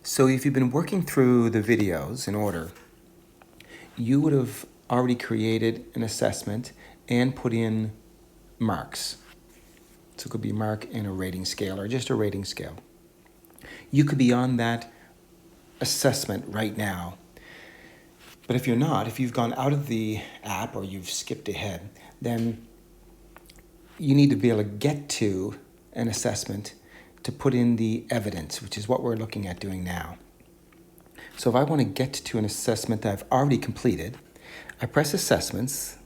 So if you've been working through the videos in order, you would have already created an assessment and put in marks. So it could be mark and a rating scale or just a rating scale. You could be on that assessment right now. But if you're not, if you've gone out of the app or you've skipped ahead, then you need to be able to get to an assessment to put in the evidence, which is what we're looking at doing now. So if I want to get to an assessment that I've already completed, I press Assessments,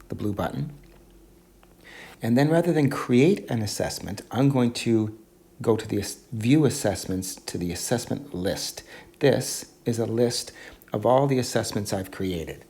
the blue button, and then rather than create an assessment, I'm going to go to the View Assessments to the Assessment List. This is a list of all the assessments I've created.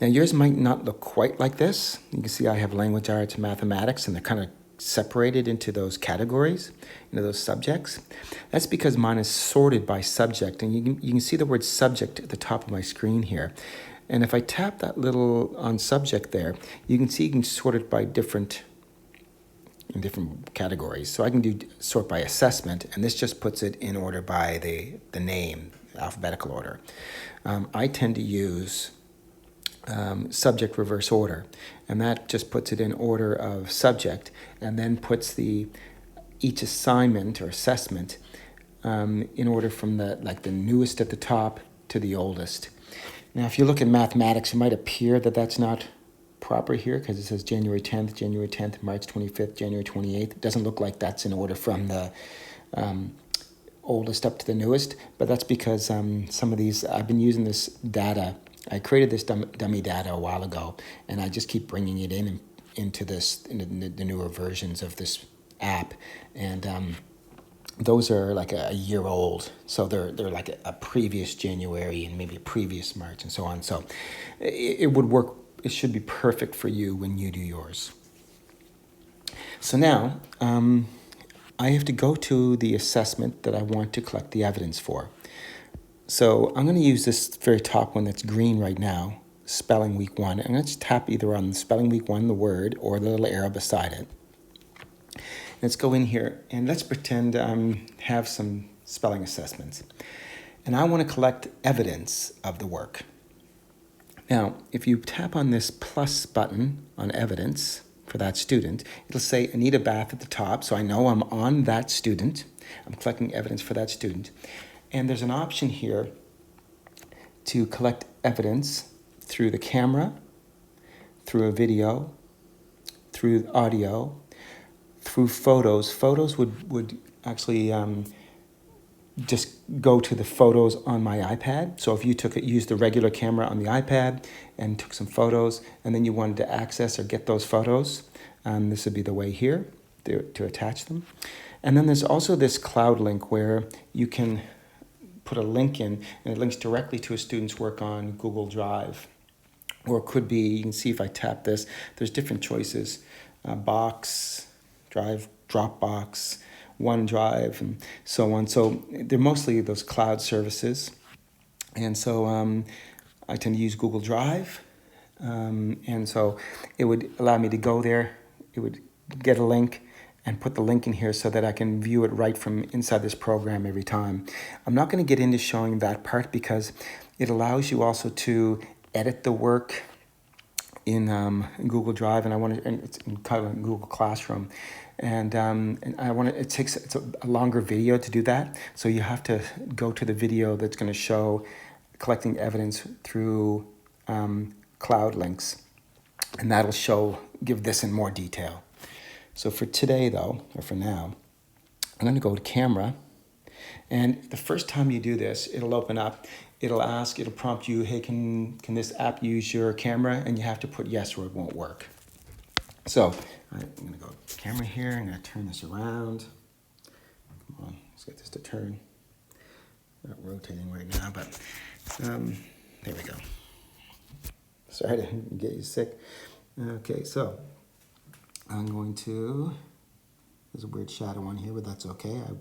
Now yours might not look quite like this. You can see I have language arts and mathematics, and they're kind of separated into those categories, into those subjects. That's because mine is sorted by subject, and you can see the word subject at the top of my screen here. And if I tap that little on subject there, you can see you can sort it by different categories. So I can do sort by assessment, and this just puts it in order by the name, alphabetical order. I tend to use subject reverse order, and that just puts it in order of subject, and then puts each assignment or assessment in order from the newest at the top to the oldest. Now if you look at mathematics, it might appear that that's not proper here because it says January 10th, March 25th, January 28th. It doesn't look like that's in order from the oldest up to the newest, but that's because some of these, I've been using this data. I created this dummy data a while ago, and I just keep bringing it into the newer versions of this app, and those are like a year old, so they're like a previous January and maybe a previous March and so on. So it would work. It should be perfect for you when you do yours. So now I have to go to the assessment that I want to collect the evidence for. So I'm going to use this very top one that's green right now, Spelling Week 1. I'm going to tap either on Spelling Week 1, the word, or the little arrow beside it. Let's go in here and let's pretend have some spelling assessments. And I want to collect evidence of the work. Now, if you tap on this plus button on evidence for that student, it'll say Anita Bath at the top, so I know I'm on that student. I'm collecting evidence for that student. And there's an option here to collect evidence through the camera, through a video, through audio, through photos. Photos would actually just go to the photos on my iPad. So if you used the regular camera on the iPad and took some photos, and then you wanted to access or get those photos, this would be the way here to attach them. And then there's also this cloud link where you can put a link in, and it links directly to a student's work on Google Drive. Or it could be, you can see if I tap this, there's different choices. Box, Drive, Dropbox, OneDrive, and so on. So they're mostly those cloud services. And so I tend to use Google Drive. And so it would allow me to go there. It would get a link and put the link in here so that I can view it right from inside this program every time. I'm not going to get into showing that part because it allows you also to edit the work in Google Drive, and it's in Google Classroom, and I want to. It's a longer video to do that, so you have to go to the video that's going to show collecting evidence through cloud links, and that'll give this in more detail. So for today, though, or for now, I'm going to go to camera. And the first time you do this, it'll open up. It'll prompt you, hey, can this app use your camera? And you have to put yes or it won't work. So I'm going to go to camera here. I'm going to turn this around. Come on, let's get this to turn. Not rotating right now, but there we go. Sorry to get you sick. Okay, so I'm going to, there's a weird shadow on here, but that's okay. I'm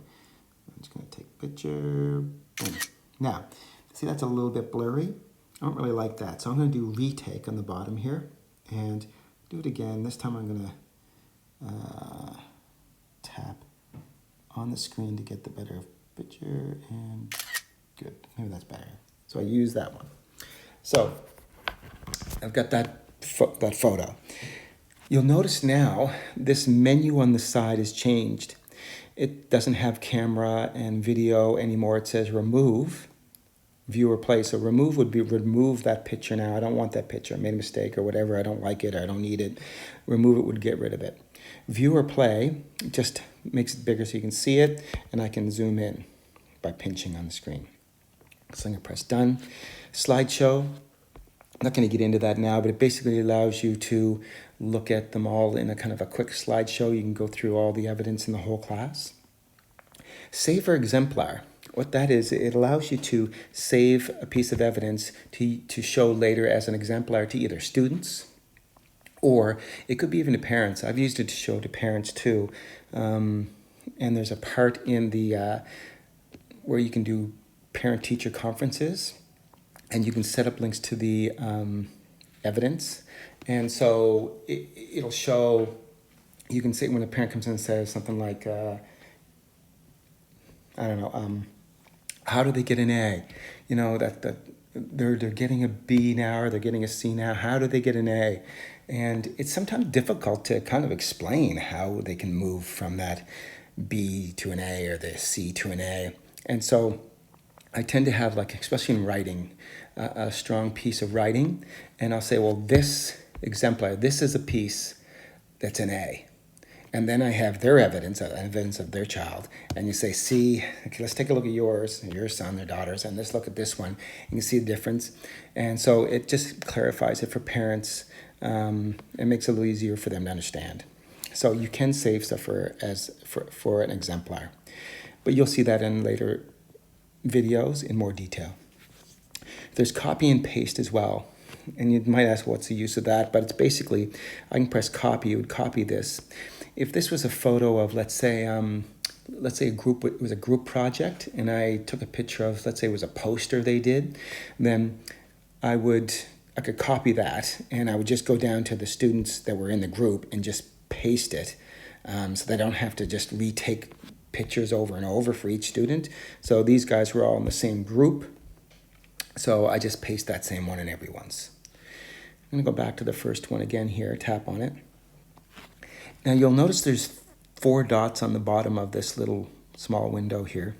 just going to take a picture. Boom. Now, see, that's a little bit blurry. I don't really like that. So I'm going to do retake on the bottom here and do it again. This time I'm going to tap on the screen to get the better picture and good. Maybe that's better. So I use that one. So I've got that photo. You'll notice now this menu on the side is changed. It doesn't have camera and video anymore. It says remove, view or play. So remove would be remove that picture now. I don't want that picture. I made a mistake or whatever. I don't like it. Or I don't need it. Remove it would get rid of it. View or play just makes it bigger so you can see it, and I can zoom in by pinching on the screen. So I'm going to press done. Slideshow. I'm not going to get into that now, but it basically allows you to look at them all in a kind of a quick slideshow. You can go through all the evidence in the whole class. Save or exemplar. What that is, it allows you to save a piece of evidence to show later as an exemplar to either students, or it could be even to parents. I've used it to show to parents too. And there's a part in the where you can do parent-teacher conferences, and you can set up links to the evidence. And so it'll show, you can say when a parent comes in and says something like, I don't know, how do they get an A? You know, that they're getting a B now, or they're getting a C now. How do they get an A? And it's sometimes difficult to kind of explain how they can move from that B to an A or the C to an A. And so I tend to have, like, especially in writing, a strong piece of writing, and I'll say, well, this exemplar, this is a piece that's an A. And then I have their evidence of their child, and you say, see, okay, let's take a look at yours, your son, their daughters, and let's look at this one. You can see the difference. And so it just clarifies it for parents. It makes it a little easier for them to understand. So you can save stuff for an exemplar. But you'll see that in later videos in more detail. There's copy and paste as well. And you might ask, what's the use of that? But it's basically, I can press copy, it would copy this. If this was a photo of, let's say a group, it was a group project, and I took a picture of, let's say it was a poster they did, then I could copy that, and I would just go down to the students that were in the group and just paste it, so they don't have to just retake pictures over and over for each student. So these guys were all in the same group, so I just paste that same one in everyone's. I'm going to go back to the first one again here, tap on it. Now you'll notice there's 4 dots on the bottom of this little small window here.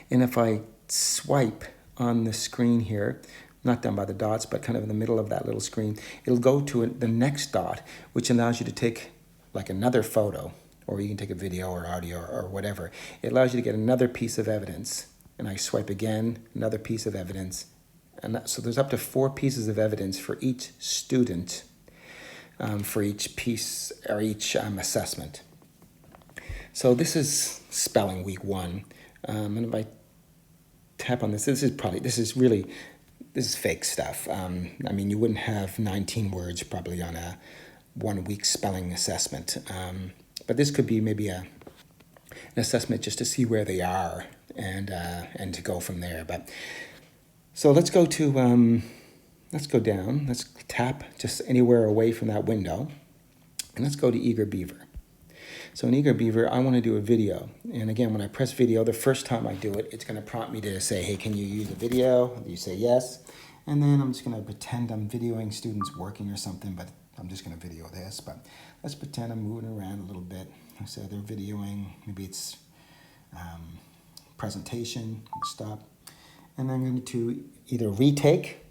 And if I swipe on the screen here, not down by the dots, but kind of in the middle of that little screen, it'll go to the next dot, which allows you to take like another photo, or you can take a video or audio or whatever. It allows you to get another piece of evidence. And I swipe again, another piece of evidence. And so there's up to 4 pieces of evidence for each student, for each piece or each assessment. So this is spelling week 1. And if I tap on this, this is fake stuff. I mean, you wouldn't have 19 words probably on a 1 week spelling assessment. But this could be maybe an assessment just to see where they are and to go from there. But so let's go down. Let's tap just anywhere away from that window, and let's go to Eager Beaver. So in Eager Beaver, I want to do a video. And again, when I press video, the first time I do it, it's going to prompt me to say, hey, can you use a video? You say yes. And then I'm just going to pretend I'm videoing students working or something, but I'm just going to video this. But let's pretend I'm moving around a little bit. So they're videoing, maybe it's presentation, stop. And I'm going to either retake,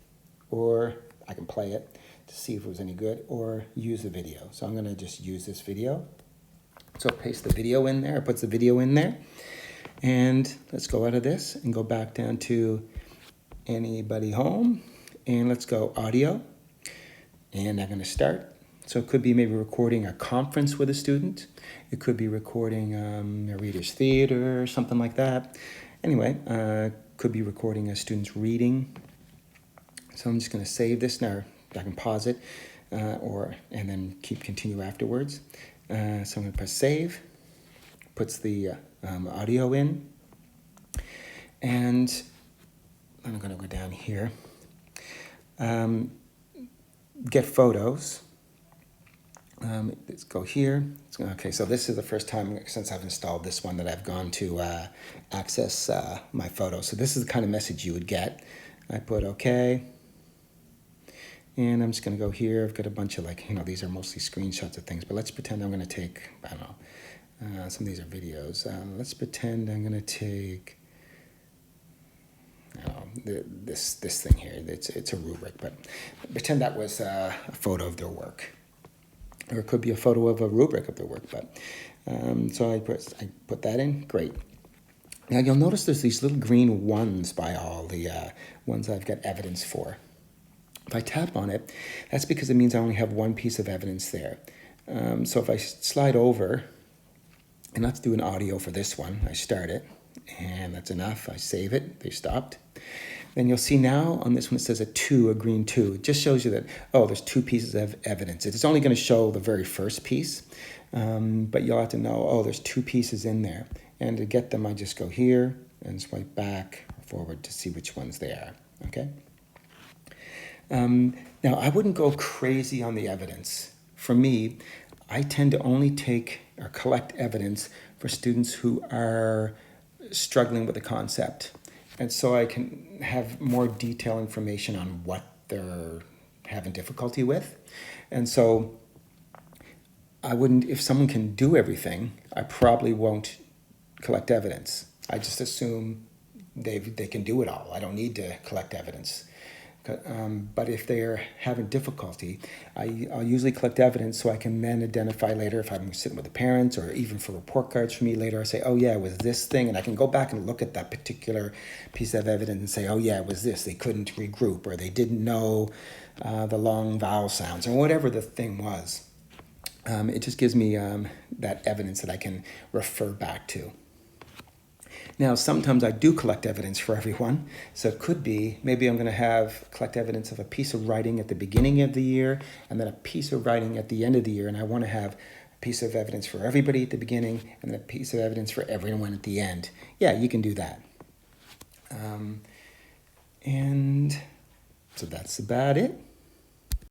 or I can play it to see if it was any good, or use the video. So I'm going to just use this video. So paste the video in there, it puts the video in there. And let's go out of this and go back down to anybody home. And let's go audio. And I'm going to start. So it could be maybe recording a conference with a student. It could be recording a reader's theater or something like that. Anyway, could be recording a student's reading. So I'm just going to save this now. I can pause it and then continue afterwards. So I'm going to press save. Puts the audio in. And I'm going to go down here. Get photos. Let's go here. Okay, so this is the first time since I've installed this one that I've gone to access my photos. So this is the kind of message you would get. I put okay. And I'm just going to go here. I've got a bunch of these are mostly screenshots of things, but let's pretend I'm going to take, I don't know, some of these are videos. Let's pretend I'm going to take, this thing here. It's a rubric, but pretend that was a photo of their work. Or it could be a photo of a rubric of their work, but so I put that in, great. Now you'll notice there's these little green ones by all the ones I've got evidence for. If I tap on it, that's because it means I only have one piece of evidence there. So if I slide over, and let's do an audio for this one, I start it, and that's enough. I save it, they stopped. Then you'll see now on this one it says a green 2. It just shows you that, there's 2 pieces of evidence. It's only going to show the very first piece, but you'll have to know, there's 2 pieces in there. And to get them, I just go here and swipe back, forward to see which ones they are, okay? Now, I wouldn't go crazy on the evidence. For me, I tend to only take or collect evidence for students who are struggling with a concept. And so I can have more detailed information on what they're having difficulty with. And so I wouldn't, if someone can do everything, I probably won't collect evidence. I just assume they can do it all. I don't need to collect evidence. But if they're having difficulty, I'll usually collect evidence so I can then identify later if I'm sitting with the parents, or even for report cards for me later, I say, it was this thing, and I can go back and look at that particular piece of evidence and say, it was this. They couldn't regroup, or they didn't know the long vowel sounds, or whatever the thing was. It just gives me that evidence that I can refer back to. Now, sometimes I do collect evidence for everyone. So it could be, maybe I'm going to collect evidence of a piece of writing at the beginning of the year, and then a piece of writing at the end of the year. And I want to have a piece of evidence for everybody at the beginning, and then a piece of evidence for everyone at the end. Yeah, you can do that. And so that's about it.